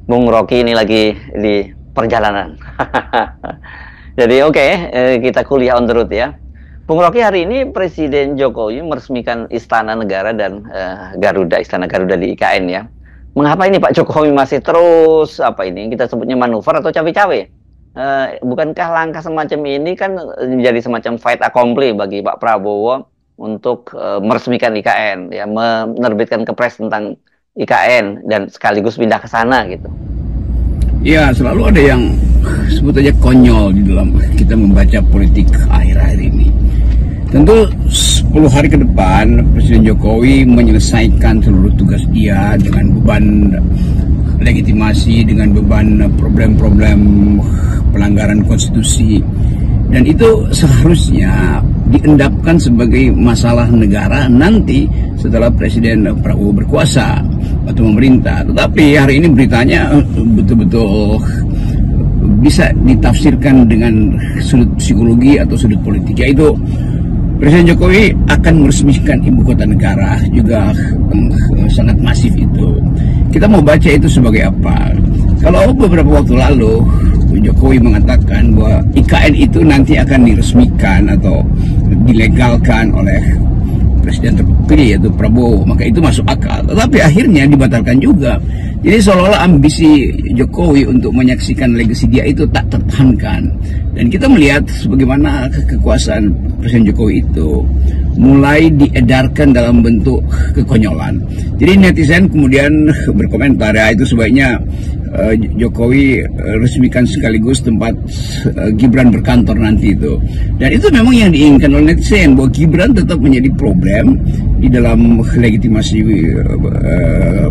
Bung Rocky ini lagi di perjalanan. Jadi oke, kita kuliah on the road ya. Bung Rocky, hari ini Presiden Jokowi meresmikan Istana Negara dan Istana Garuda di IKN ya. Mengapa ini Pak Jokowi masih terus apa ini kita sebutnya manuver atau cawe-cawe? Bukankah langkah semacam ini kan menjadi semacam fight accompli bagi Pak Prabowo untuk meresmikan IKN ya, menerbitkan kepres tentang IKN dan sekaligus pindah ke sana gitu. Ya, selalu ada yang sebut aja konyol di dalam kita membaca politik akhir-akhir ini. Tentu 10 hari ke depan Presiden Jokowi menyelesaikan seluruh tugas dia dengan beban legitimasi, dengan beban problem-problem pelanggaran konstitusi. Dan itu seharusnya diendapkan sebagai masalah negara nanti setelah Presiden Prabowo berkuasa atau memerintah. Tetapi hari ini beritanya betul-betul bisa ditafsirkan dengan sudut psikologi atau sudut politik, yaitu Presiden Jokowi akan meresmikan ibu kota negara, juga sangat masif itu. Kita mau baca itu sebagai apa? Kalau beberapa waktu lalu Jokowi mengatakan bahwa IKN itu nanti akan diresmikan atau dilegalkan oleh Presiden terpilih yaitu Prabowo, maka itu masuk akal. Tetapi akhirnya dibatalkan juga. Jadi seolah-olah ambisi Jokowi untuk menyaksikan legasi dia itu tak tertahankan. Dan kita melihat bagaimana kekuasaan Presiden Jokowi itu mulai diedarkan dalam bentuk kekonyolan. Jadi netizen kemudian berkomentar, ya itu sebaiknya Jokowi resmikan sekaligus tempat Gibran berkantor nanti itu. Dan itu memang yang diinginkan oleh netizen, bahwa Gibran tetap menjadi problem di dalam legitimasi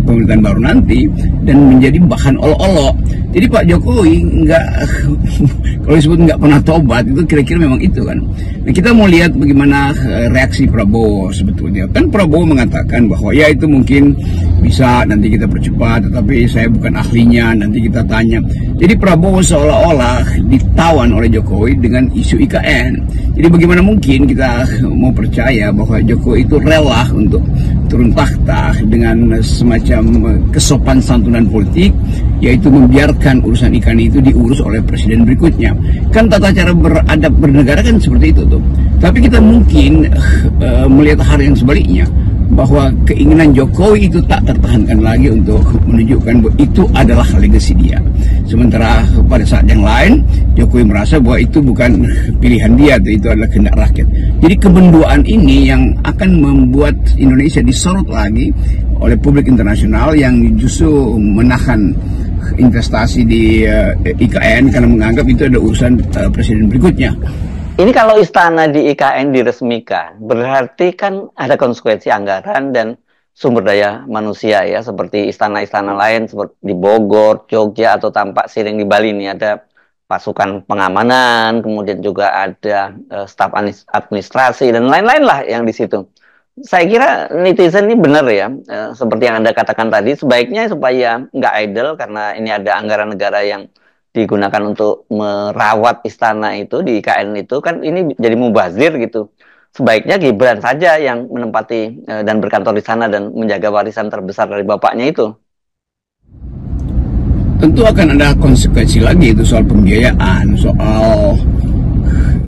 pemerintahan baru nanti dan menjadi bahan olok-olok. Jadi Pak Jokowi nggak, kalau disebut nggak pernah tobat, itu kira-kira memang itu kan. Nah, kita mau lihat bagaimana reaksi Prabowo sebetulnya. Kan Prabowo mengatakan bahwa ya itu mungkin bisa nanti kita percepat, tetapi saya bukan ahlinya, nanti kita tanya. Jadi Prabowo seolah-olah ditawan oleh Jokowi dengan isu IKN. Jadi bagaimana mungkin kita mau percaya bahwa Jokowi itu rela untuk turun takhta dengan semacam kesopan santunan politik, yaitu membiarkan urusan IKN itu diurus oleh presiden berikutnya. Kan tata cara beradab bernegara kan seperti itu tuh. Tapi kita mungkin melihat hal yang sebaliknya, bahwa keinginan Jokowi itu tak tertahankan lagi untuk menunjukkan bahwa itu adalah legasi dia. Sementara pada saat yang lain Jokowi merasa bahwa itu bukan pilihan dia, itu adalah kehendak rakyat. Jadi kebenduaan ini yang akan membuat Indonesia disorot lagi oleh publik internasional yang justru menahan investasi di IKN karena menganggap itu ada urusan presiden berikutnya. Ini kalau istana di IKN diresmikan, berarti kan ada konsekuensi anggaran dan sumber daya manusia ya, seperti istana-istana lain seperti di Bogor, Jogja, atau Tampak Siring di Bali ini ada pasukan pengamanan, kemudian juga ada staf administrasi dan lain-lain lah yang di situ. Saya kira netizen ini benar ya, seperti yang Anda katakan tadi, sebaiknya supaya nggak idle karena ini ada anggaran negara yang digunakan untuk merawat istana itu di IKN itu, kan ini jadi mubazir gitu. Sebaiknya Gibran saja yang menempati dan berkantor di sana dan menjaga warisan terbesar dari bapaknya itu. Tentu akan ada konsekuensi lagi itu soal pembiayaan, soal